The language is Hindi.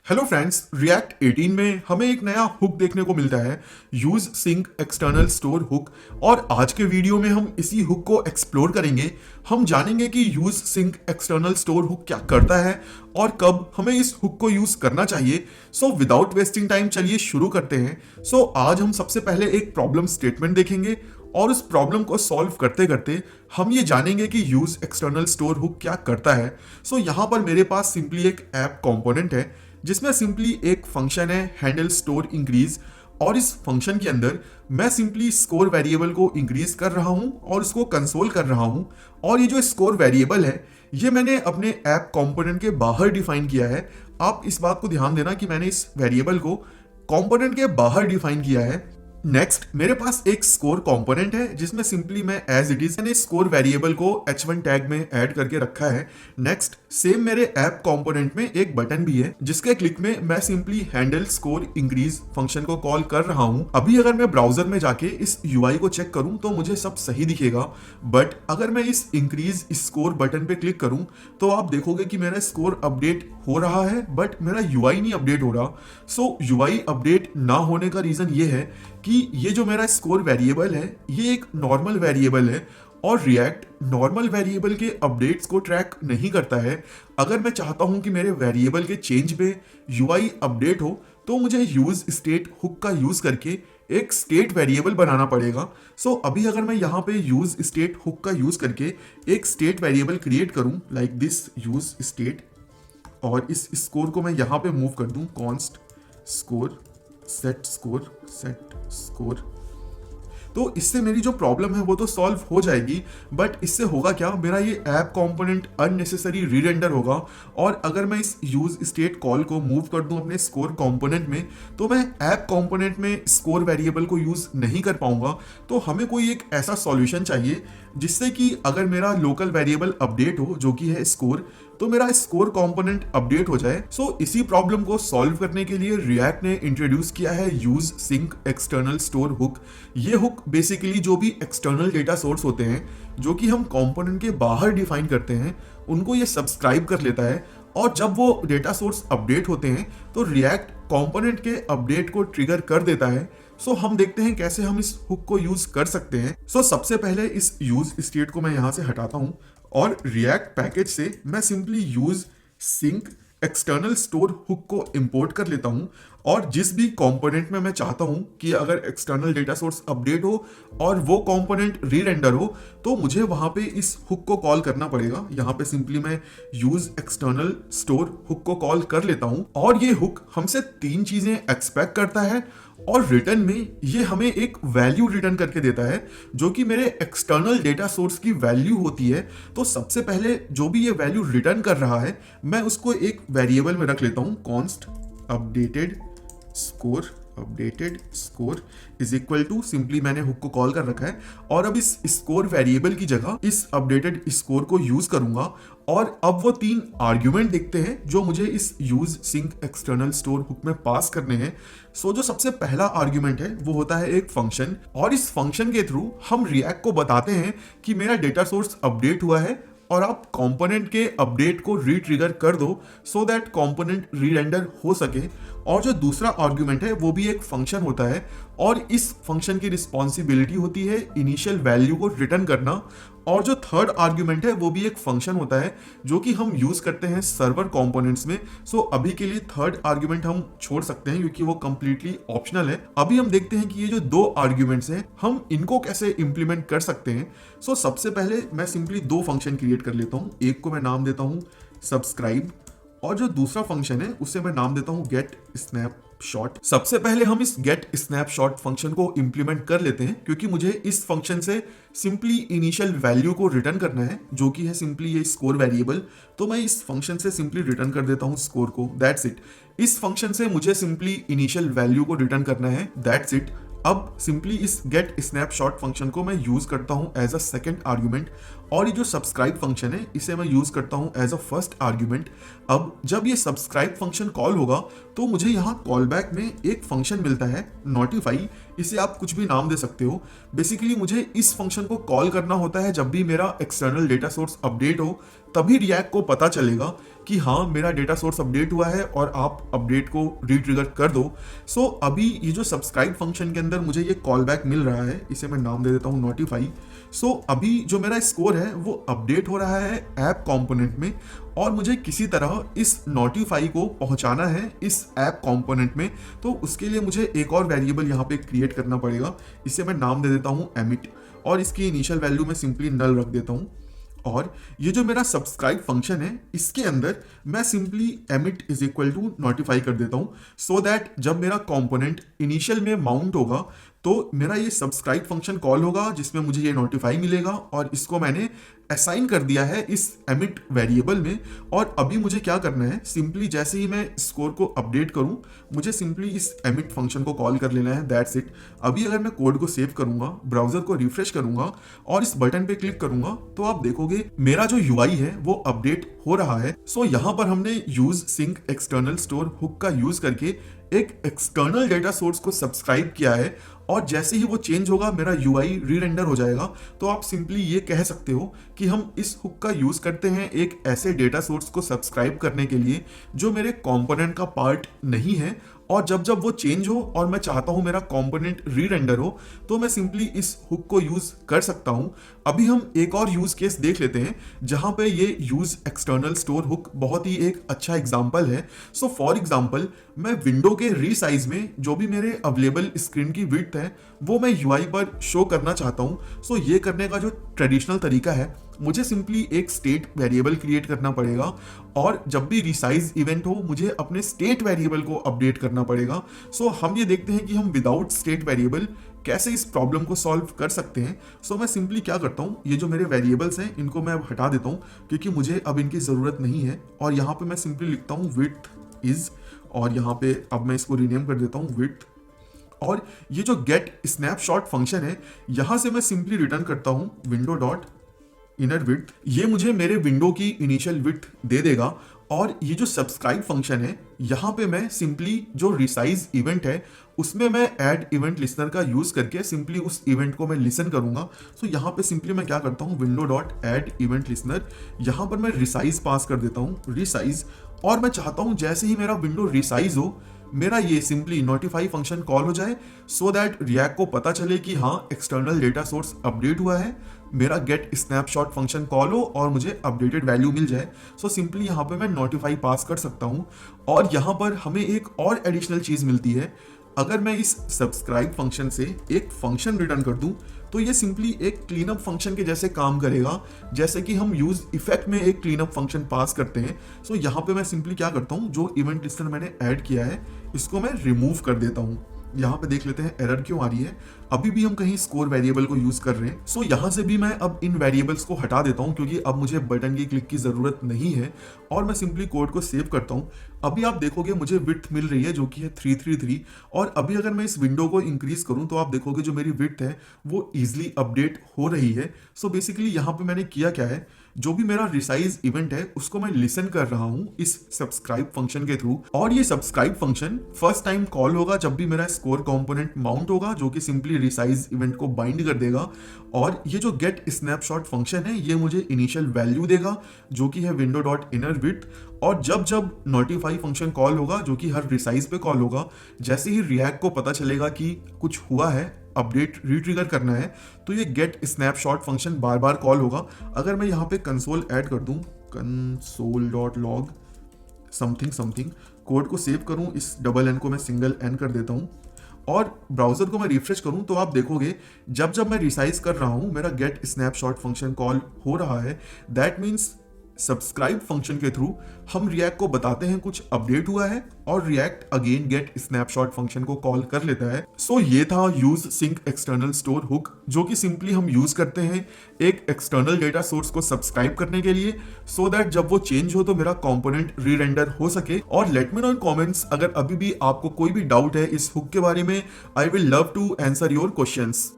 हेलो फ्रेंड्स, रिएक्ट 18 में हमें एक नया हुक देखने को मिलता है, use sync external store hook. और आज के वीडियो में हम इसी हुक को एक्सप्लोर करेंगे। हम जानेंगे कि use sync external store hook क्या करता है और कब हमें इस हुक को यूज करना चाहिए। सो विदाउट वेस्टिंग टाइम चलिए शुरू करते हैं। सो आज हम सबसे पहले एक प्रॉब्लम स्टेटमेंट देखेंगे और उस प्रॉब्लम को सॉल्व करते करते हम ये जानेंगे कि यूज एक्सटर्नल स्टोर हुक क्या करता है। सो यहाँ पर मेरे पास सिंपली एक ऐप कंपोनेंट है जिसमें सिंपली एक फंक्शन है हैंडल स्टोर इंक्रीज, और इस फंक्शन के अंदर मैं सिंपली स्कोर वेरिएबल को इंक्रीज कर रहा हूं और उसको कंसोल कर रहा हूं। और ये जो स्कोर वेरिएबल है ये मैंने अपने ऐप कंपोनेंट के बाहर डिफाइन किया है। आप इस बात को ध्यान देना कि मैंने इस वेरिएबल को कंपोनेंट के बाहर डिफाइन किया है। नेक्स्ट मेरे पास एक स्कोर कंपोनेंट है जिसमें सिंपली मैं एज इट इज मैंने स्कोर वेरिएबल को h1 टैग में ऐड करके रखा है। नेक्स्ट सेम मेरे ऐप कंपोनेंट में एक बटन भी है जिसके क्लिक में मैं simply handle score increase function को कॉल कर रहा हूं। अभी अगर मैं ब्राउजर में जाके इस यूआई को चेक करूं तो मुझे सब सही दिखेगा, बट अगर मैं इस इंक्रीज स्कोर बटन पे क्लिक करूं तो आप देखोगे कि मेरा स्कोर अपडेट हो रहा है बट मेरा यूआई नहीं अपडेट हो रहा। सो यूआई अपडेट ना होने का रीजन ये है कि ये जो मेरा स्कोर वेरिएबल है ये एक नॉर्मल वेरिएबल है और रिएक्ट नॉर्मल वेरिएबल के अपडेट्स को ट्रैक नहीं करता है। अगर मैं चाहता हूं कि मेरे वेरिएबल के चेंज पे यूआई अपडेट हो तो मुझे यूज स्टेट हुक का यूज करके एक स्टेट वेरिएबल बनाना पड़ेगा। सो अभी अगर मैं यहाँ पे यूज स्टेट हुक का यूज करके एक स्टेट वेरिएबल क्रिएट करूं लाइक दिस यूज स्टेट, और इस स्कोर को मैं यहाँ पे मूव कर दूं कॉन्स्ट स्कोर सेट स्कोर, तो इससे मेरी जो प्रॉब्लम है वो तो सॉल्व हो जाएगी। बट इससे होगा क्या, मेरा ये ऐप कंपोनेंट अननेसेसरी रीरेंडर होगा। और अगर मैं इस यूज स्टेट कॉल को मूव कर दूं अपने स्कोर कंपोनेंट में तो मैं ऐप कंपोनेंट में स्कोर वेरिएबल को यूज नहीं कर पाऊंगा। तो हमें कोई एक ऐसा सॉल्यूशन चाहिए जिससे कि अगर मेरा लोकल वेरिएबल अपडेट हो जो कि है स्कोर, तो मेरा स्कोर कंपोनेंट अपडेट हो जाए। सो इसी प्रॉब्लम को सॉल्व करने के लिए रिएक्ट ने इंट्रोड्यूस किया है use sync external store hook. ये हुक बेसिकली जो भी एक्सटर्नल डेटा सोर्स होते हैं जो कि हम कंपोनेंट के बाहर डिफाइन करते हैं उनको ये सब्सक्राइब कर लेता है, और जब वो डेटा सोर्स अपडेट होते हैं तो रिएक्ट कंपोनेंट के अपडेट को ट्रिगर कर देता है। सो हम देखते हैं कैसे हम इस हुक को यूज कर सकते हैं। सो सबसे पहले इस यूज स्टेट को मैं यहां से हटाता हूं और रिएक्ट पैकेज से मैं simply use sync external store hook को इंपोर्ट कर लेता हूं। और जिस भी कंपोनेंट में मैं चाहता हूं कि अगर एक्सटर्नल डेटा सोर्स अपडेट हो और वो कंपोनेंट रीरेंडर हो तो मुझे वहां पे इस हुक को कॉल करना पड़ेगा। यहां पे सिंपली मैं यूज एक्सटर्नल स्टोर हुक को कॉल कर लेता हूं और ये हुक हमसे तीन चीजें एक्सपेक्ट करता है और रिटर्न में ये हमें एक वैल्यू रिटर्न करके देता है जो कि मेरे एक्सटर्नल डेटा सोर्स की वैल्यू होती है। तो सबसे पहले जो भी ये वैल्यू रिटर्न कर रहा है मैं उसको एक वेरिएबल में रख लेता हूं const updated score is equal to, simply मैंने हुक को कॉल कर रखा है और अब इस स्कोर वेरिएबल की जगह इस अपडेटेड स्कोर को यूज करूंगा। और अब वो तीन आर्ग्यूमेंट देखते हैं जो मुझे इस use sync external store hook में पास करने हैं। सो जो सबसे पहला आर्ग्यूमेंट है वो होता है एक फंक्शन, और इस फंक्शन के थ्रू हम रिएक्ट को बताते हैं कि मेरा डेटा सोर्स अपडेट हुआ है और आप कंपोनेंट के अपडेट को रीट्रिगर कर दो सो दैट कंपोनेंट रीरेंडर हो सके। और जो दूसरा आर्ग्यूमेंट है वो भी एक फंक्शन होता है और इस फंक्शन की रिस्पॉन्सिबिलिटी होती है इनिशियल वैल्यू को रिटर्न करना। और जो थर्ड आर्ग्यूमेंट है वो भी एक फंक्शन होता है जो कि हम यूज करते हैं सर्वर कंपोनेंट्स में। सो अभी के लिए थर्ड आर्ग्यूमेंट हम छोड़ सकते हैं क्योंकि वो कंप्लीटली ऑप्शनल है। अभी हम देखते हैं कि ये जो दो आर्ग्यूमेंट्स हैं हम इनको कैसे इंप्लीमेंट कर सकते हैं। सो सबसे पहले मैं सिंपली दो फंक्शन क्रिएट कर लेता हूं। एक को मैं नाम देता हूं सब्सक्राइब और जो दूसरा फंक्शन है उसे मैं नाम देता हूं गेट स्नैपशॉट। सबसे पहले हम इस गेट स्नैपशॉट फंक्शन को इंप्लीमेंट कर लेते हैं क्योंकि मुझे इस फंक्शन से सिंपली इनिशियल वैल्यू को रिटर्न करना है जो कि है सिंपली ये स्कोर वेरिएबल। तो मैं इस फंक्शन से सिंपली रिटर्न कर देता हूं स्कोर को, दैट्स इट। इस फंक्शन से मुझे सिंपली इनिशियल वैल्यू को रिटर्न करना है, दैट्स इट। अब सिंपली इस गेट स्नैपशॉट फंक्शन को मैं यूज करता हूं एज अ सेकंड आर्गुमेंट और ये जो सब्सक्राइब फंक्शन है इसे मैं यूज करता हूं एज अ फर्स्ट आर्ग्यूमेंट। अब जब ये सब्सक्राइब फंक्शन कॉल होगा तो मुझे यहाँ कॉल बैक में एक फंक्शन मिलता है नोटिफाई। इसे आप कुछ भी नाम दे सकते हो। बेसिकली मुझे इस फंक्शन को कॉल करना होता है जब भी मेरा एक्सटर्नल डेटा सोर्स अपडेट हो, तभी रिएक्ट को पता चलेगा कि हाँ मेरा डेटा सोर्स अपडेट हुआ है और आप अपडेट को रीट्रिगर कर दो। सो अभी ये जो सब्सक्राइब फंक्शन के अंदर मुझे ये कॉल बैक मिल रहा है, इसे मैं नाम दे देता हूँ नोटिफाई। सो अभी जो मेरा स्कोर है वो अपडेट हो रहा है ऐप कंपोनेंट में, और मुझे किसी तरह इस नोटिफाई को पहुंचाना है इस ऐप कंपोनेंट में। तो उसके लिए मुझे एक और वेरिएबल यहाँ पे क्रिएट करना पड़ेगा। इसे मैं नाम दे देता हूँ एमिट, और इसकी इनिशियल वैल्यू मैं सिंपली नल रख देता हूँ। और ये जो मेरा सब्सक्राइब फंक्शन है इसके अंदर मैं simply emit is equal to notify कर देता हूं, सो दैट जब मेरा कंपोनेंट इनिशियल में माउंट होगा तो मेरा ये सब्सक्राइब फंक्शन कॉल होगा जिसमें मुझे ये नोटिफाई मिलेगा, और इसको मैंने असाइन कर दिया है इस एमिट वेरिएबल में। और अभी मुझे क्या करना है, सिंपली जैसे ही मैं स्कोर को अपडेट करूं मुझे सिंपली इस एमिट फंक्शन को कॉल कर लेना है, दैट्स इट। अभी अगर मैं कोड को सेव करूंगा, ब्राउजर को रिफ्रेश करूंगा और इस बटन पे क्लिक करूंगा तो आप देखोगे मेरा जो यूआई है वो अपडेट हो रहा है। सो यहां पर हमने use sync external store hook का यूज करके एक एक्सटर्नल डेटा सोर्स को सब्सक्राइब किया है, और जैसे ही वो चेंज होगा मेरा यूआई री-रेंडर हो जाएगा। तो आप सिंपली ये कह सकते हो कि हम इस हुक का यूज करते हैं एक ऐसे डेटा सोर्स को सब्सक्राइब करने के लिए जो मेरे कंपोनेंट का पार्ट नहीं है, और जब जब वो चेंज हो और मैं चाहता हूं मेरा कंपोनेंट री-रेंडर हो तो मैं सिंपली इस हुक को यूज कर सकता हूं। अभी हम एक और यूज केस देख लेते हैं जहां पे ये यूज एक्सटर्नल स्टोर हुक बहुत ही एक अच्छा एग्जांपल है। सो फॉर एग्जांपल मैं विंडो के रीसाइज में जो भी मेरे अवेलेबल स्क्रीन की विड्थ है वो मैं यूआई पर शो करना चाहता हूं। सो ये करने का जो ट्रेडिशनल तरीका है, मुझे सिंपली एक स्टेट वेरिएबल क्रिएट करना पड़ेगा, और जब भी रिसाइज इवेंट हो मुझे अपने स्टेट वेरिएबल को अपडेट करना पड़ेगा। सो हम ये देखते हैं कि हम विदाउट स्टेट वेरिएबल कैसे इस प्रॉब्लम को सॉल्व कर सकते हैं। सो मैं सिंपली क्या करता हूँ, ये जो मेरे वेरिएबल्स हैं इनको मैं अब हटा देता हूँ क्योंकि मुझे अब इनकी ज़रूरत नहीं है, और यहाँ पे मैं सिंपली लिखता हूँ विड्थ इज, और यहाँ पे अब मैं इसको रीनेम कर देता हूँ विड्थ। और ये जो गेट स्नैपशॉट फंक्शन है यहाँ से मैं सिंपली रिटर्न करता हूँ विंडो डॉट इनर विड्थ। ये मुझे मेरे विंडो की इनिशियल विड्थ दे देगा। और ये जो सब्सक्राइब फंक्शन है यहाँ पे मैं सिंपली जो रिसाइज इवेंट है उसमें मैं ऐड इवेंट लिसनर का यूज करके सिंपली उस इवेंट को मैं लिसन करूंगा। सो यहाँ पे सिंपली मैं क्या करता हूँ, window dot add event listener, यहाँ पर मैं रिसाइज पास कर देता हूँ रिसाइज, और मैं चाहता हूँ जैसे ही मेरा विंडो रिसाइज हो मेरा ये सिंपली नोटिफाई फंक्शन कॉल हो जाए, सो दैट रिएक्ट को पता चले कि हाँ एक्सटर्नल डेटा सोर्स अपडेट हुआ है, मेरा गेट स्नैपशॉट फंक्शन कॉल हो और मुझे अपडेटेड वैल्यू मिल जाए। सो सिंपली यहाँ पे मैं नोटिफाई पास कर सकता हूँ। और यहाँ पर हमें एक और एडिशनल चीज़ मिलती है, अगर मैं इस सब्सक्राइब फंक्शन से एक फंक्शन रिटर्न कर दूं तो ये सिंपली एक क्लीनअप फंक्शन के जैसे काम करेगा, जैसे कि हम यूज इफेक्ट में एक क्लीनअप फंक्शन पास करते हैं। सो यहाँ पे मैं सिंपली क्या करता हूँ, जो इवेंट लिस्टर मैंने ऐड किया है इसको मैं रिमूव कर देता हूँ। यहाँ पे देख लेते हैं एरर क्यों आ रही है, अभी भी हम कहीं स्कोर वेरिएबल को यूज कर रहे हैं। सो यहाँ से भी मैं अब इन वेरिएबल्स को हटा देता हूँ क्योंकि अब मुझे बटन की क्लिक की जरूरत नहीं है, और मैं सिंपली कोड को सेव करता हूँ। अभी आप देखोगे मुझे विड्थ मिल रही है जो कि है 333, और अभी अगर मैं इस विंडो को इंक्रीज करूँ तो आप देखोगे जो मेरी विड्थ है वो इजिली अपडेट हो रही है। सो बेसिकली यहाँ पे मैंने किया क्या है, जो भी मेरा रिसाइज इवेंट है उसको मैं लिसन कर रहा हूँ इस सब्सक्राइब फंक्शन के थ्रू, और ये subscribe function first time call होगा जब भी मेरा स्कोर कंपोनेंट माउंट होगा जो कि सिंपली रिसाइज इवेंट को बाइंड कर देगा। और ये जो गेट स्नैपशॉट फंक्शन है ये मुझे इनिशियल वैल्यू देगा जो कि है विंडो डॉट इनर विड्थ, और जब जब नोटिफाई फंक्शन कॉल होगा जो कि हर रिसाइज पे कॉल होगा, जैसे ही रिएक्ट को पता चलेगा कि कुछ हुआ है, अपडेट रीट्रिगर करना है, तो ये गेट स्नैपशॉट फंक्शन बार बार कॉल होगा। अगर मैं यहाँ पे कंसोल ऐड कर दूं, console dot log something something, code को सेव करूं, इस डबल एन को मैं सिंगल एन कर देता हूं और ब्राउजर को मैं रिफ्रेश करूं तो आप देखोगे जब जब मैं रिसाइज कर रहा हूं मेरा गेट स्नैपशॉट फंक्शन कॉल हो रहा है। दैट मीन्स सब्सक्राइब फंक्शन के थ्रू हम रिएक्ट को बताते हैं कुछ अपडेट हुआ है, और React again get snapshot function को कॉल कर लेता है। सो ये था use sync external store hook, जो कि सिंपली हम यूज करते हैं एक एक्सटर्नल डेटा सोर्स को सब्सक्राइब करने के लिए, सो दैट जब वो चेंज हो तो मेरा कंपोनेंट री रेंडर हो सके। और लेट मी नो इन कमेंट्स अगर अभी भी आपको कोई भी डाउट है इस हुक के बारे में। I will love to answer your questions.